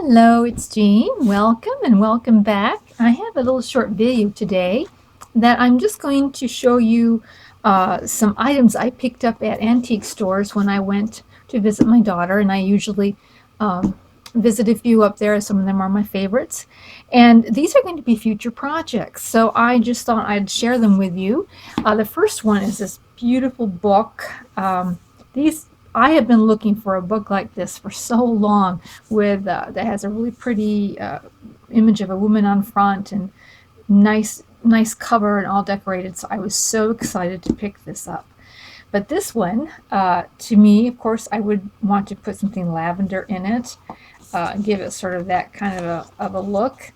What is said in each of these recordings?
Hello, it's Jean. Welcome and welcome back. I have a little short video today that I'm just going to show you some items I picked up at antique stores when I went to visit my daughter, and I usually visit a few up there. Some of them are my favorites, and these are going to be future projects, so I just thought I'd share them with you. The first one is this beautiful book. These I have been looking for a book like this for so long, with that has a really pretty image of a woman on front and nice cover and all decorated. So I was so excited to pick this up. But this one, to me, of course, I would want to put something lavender in it, give it sort of that kind of a look.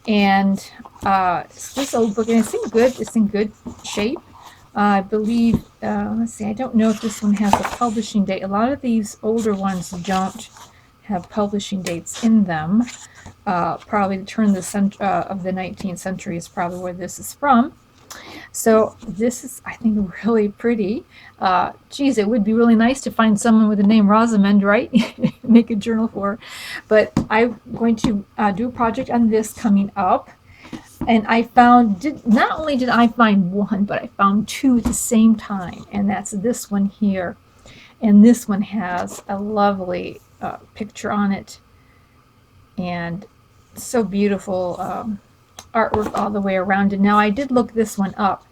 And it's this old book, and it's in good. It's in good shape. I believe, let's see, I don't know if this one has a publishing date. A lot of these older ones don't have publishing dates in them. Probably the turn of the 19th century is probably where this is from. So this is, I think, really pretty. Geez, it would be really nice to find someone with the name Rosamond, right? Make a journal for. But I'm going to do a project on this coming up. And I found, not only did I find one, but I found two at the same time. And that's this one here. And this one has a lovely picture on it. And so beautiful artwork all the way around it. Now, I did look this one up.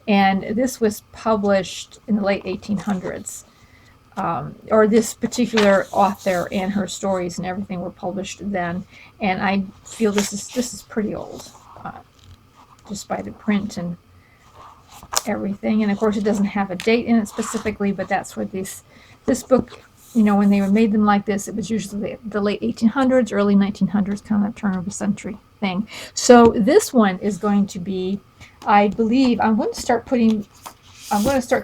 And this was published in the late 1800s. Or this particular author and her stories and everything were published then. And I feel this is pretty old. Just by the print and everything. And of course it doesn't have a date in it specifically, but that's what this book, you know, when they made them like this, it was usually the late 1800s, early 1900s, kind of turn of the century thing. So this one is going to be, I believe, I'm going to start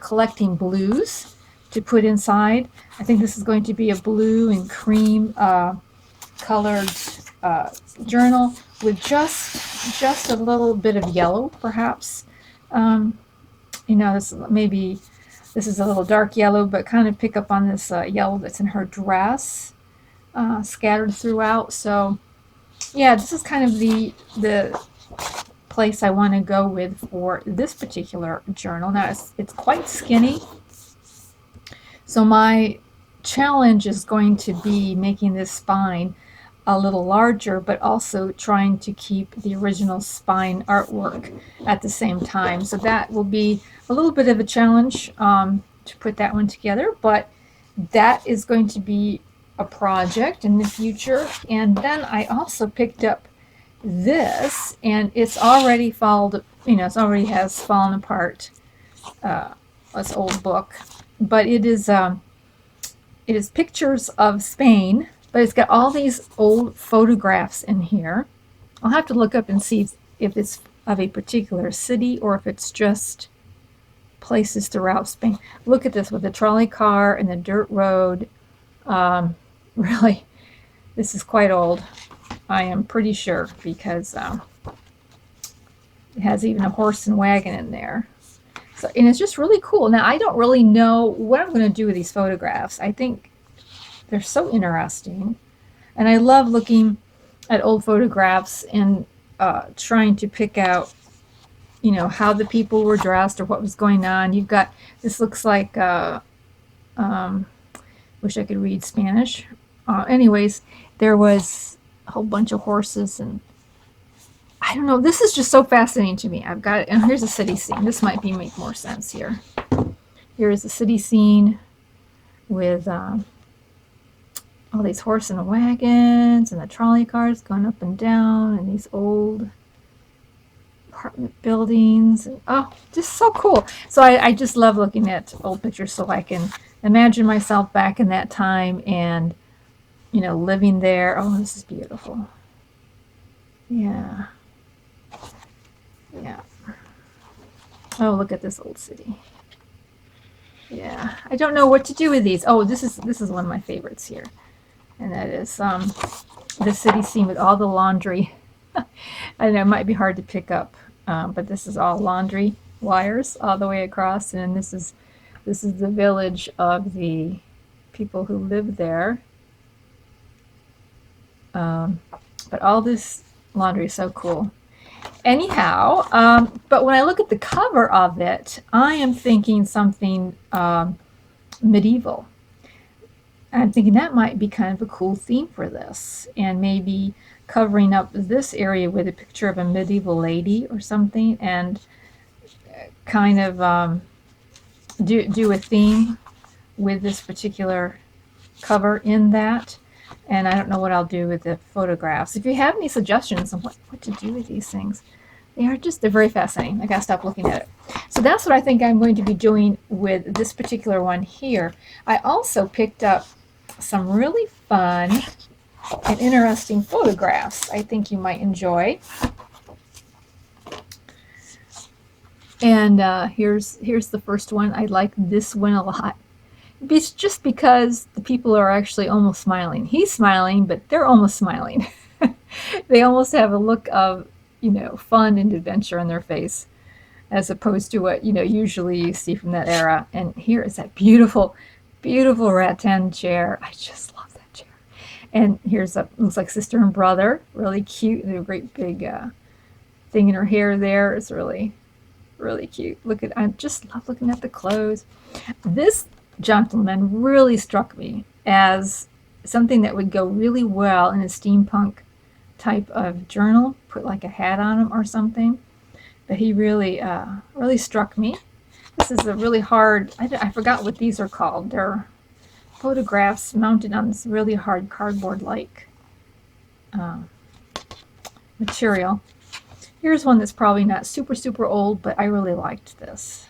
collecting blues to put inside. I think this is going to be a blue and cream colored journal with just a little bit of yellow, perhaps. You know, this is a little dark yellow, but kind of pick up on this yellow that's in her dress, scattered throughout. So, yeah, this is kind of the place I want to go with for this particular journal. Now, it's quite skinny, so my challenge is going to be making this spine a little larger, but also trying to keep the original spine artwork at the same time. So that will be a little bit of a challenge to put that one together, but that is going to be a project in the future. And then I also picked up this, and it's already it already has fallen apart. This old book, but it is pictures of Spain. But it's got all these old photographs in here. I'll have to look up and see if it's of a particular city or if it's just places throughout Spain. Look at this with the trolley car and the dirt road. Really, this is quite old. I am pretty sure, because it has even a horse and wagon in there. So, and it's just really cool. Now, I don't really know what I'm going to do with these photographs. I think they're so interesting, and I love looking at old photographs and trying to pick out, you know, how the people were dressed or what was going on. You've got, this looks like, wish I could read Spanish. Anyways, there was a whole bunch of horses, and I don't know, this is just so fascinating to me. I've got it, and here's a city scene. This might make more sense here. Here is a city scene with all these horse and wagons and the trolley cars going up and down, and these old apartment buildings. And, oh, just so cool. So I just love looking at old pictures, so I can imagine myself back in that time and, you know, living there. Oh, this is beautiful. Yeah. Yeah. Oh, look at this old city. Yeah. I don't know what to do with these. Oh, this is one of my favorites here. And that is the city scene with all the laundry. I know it might be hard to pick up, but this is all laundry wires all the way across, and this is the village of the people who live there. But all this laundry is so cool. Anyhow, but when I look at the cover of it, I am thinking something medieval. I'm thinking that might be kind of a cool theme for this, and maybe covering up this area with a picture of a medieval lady or something, and kind of do a theme with this particular cover in that. And I don't know what I'll do with the photographs. If you have any suggestions on what to do with these things, they're very fascinating. I gotta stop looking at it. So that's what I think I'm going to be doing with this particular one here. I also picked up some really fun and interesting photographs I think you might enjoy. And here's the first one. I like this one a lot. It's just because the people are actually almost smiling. He's smiling, but they're almost smiling. They almost have a look of, fun and adventure in their face, as opposed to what, usually you see from that era. And here is that beautiful, beautiful rattan chair. I just love that chair. And here's looks like sister and brother, really cute. And a great big thing in her hair there. It's really, really cute. I just love looking at the clothes. This gentleman really struck me as something that would go really well in a steampunk type of journal. Put like a hat on him or something. But he really, really struck me. This is a really hard, I forgot what these are called. They're photographs mounted on this really hard cardboard-like material. Here's one that's probably not super, super old, but I really liked this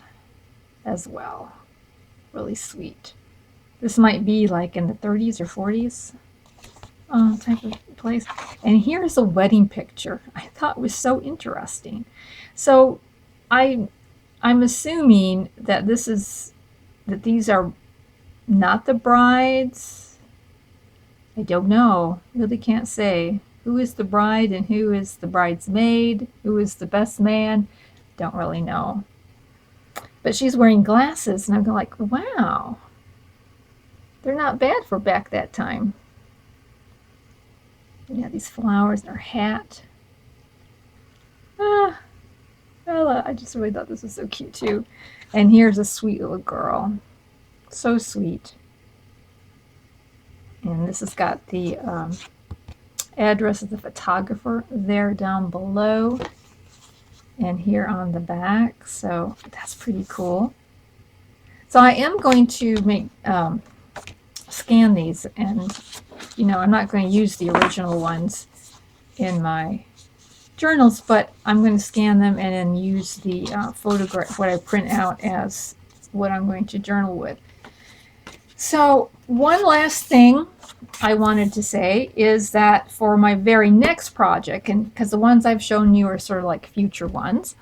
as well. Really sweet. This might be like in the 30s or 40s type of place. And here's a wedding picture I thought was so interesting. So I'm assuming that these are not the brides. I don't know. Really can't say who is the bride and who is the bridesmaid, who is the best man. Don't really know. But she's wearing glasses, and I'm like, wow, they're not bad for back that time. Yeah, these flowers in her hat. Bella, I just really thought this was so cute too. And here's a sweet little girl. So sweet. And this has got the address of the photographer there down below. And here on the back. So that's pretty cool. So I am going to scan these, and I'm not going to use the original ones in my journals, but I'm going to scan them and then use the photograph, what I print out, as what I'm going to journal with. So one last thing I wanted to say is that for my very next project, and because the ones I've shown you are sort of like future ones,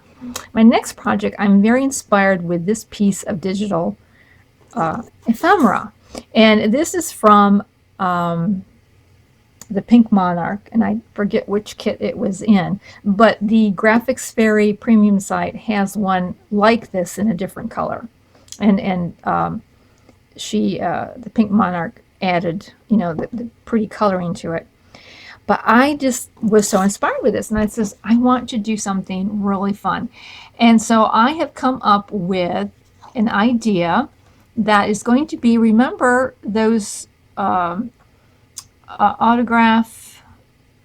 my next project, I'm very inspired with this piece of digital ephemera. And this is from the Pink Monarch, and I forget which kit it was in, but the Graphics Fairy premium site has one like this in a different color. And the Pink Monarch added, the pretty coloring to it. But I just was so inspired with this, and I says, I want to do something really fun. And so I have come up with an idea that is going to be, remember those autograph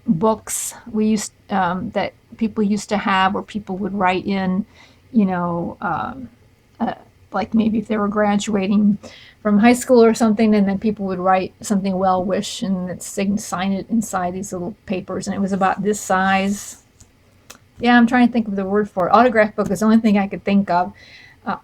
books we used that people used to have, where people would write in, like maybe if they were graduating from high school or something, and then people would write something well-wish and sign it inside these little papers, and it was about this size. Yeah, I'm trying to think of the word for it. Autograph book is the only thing I could think of.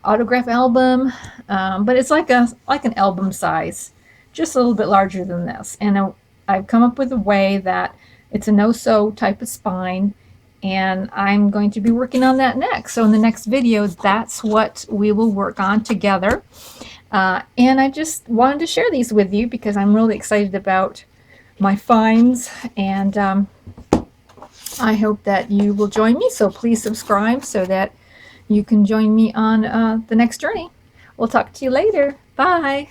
Autograph album, but it's like an album size, just a little bit larger than this. And I've come up with a way that it's a no-sew type of spine, and I'm going to be working on that next. So in the next video, that's what we will work on together. And I just wanted to share these with you because I'm really excited about my finds, and I hope that you will join me. So please subscribe so that you can join me on the next journey. We'll talk to you later. Bye.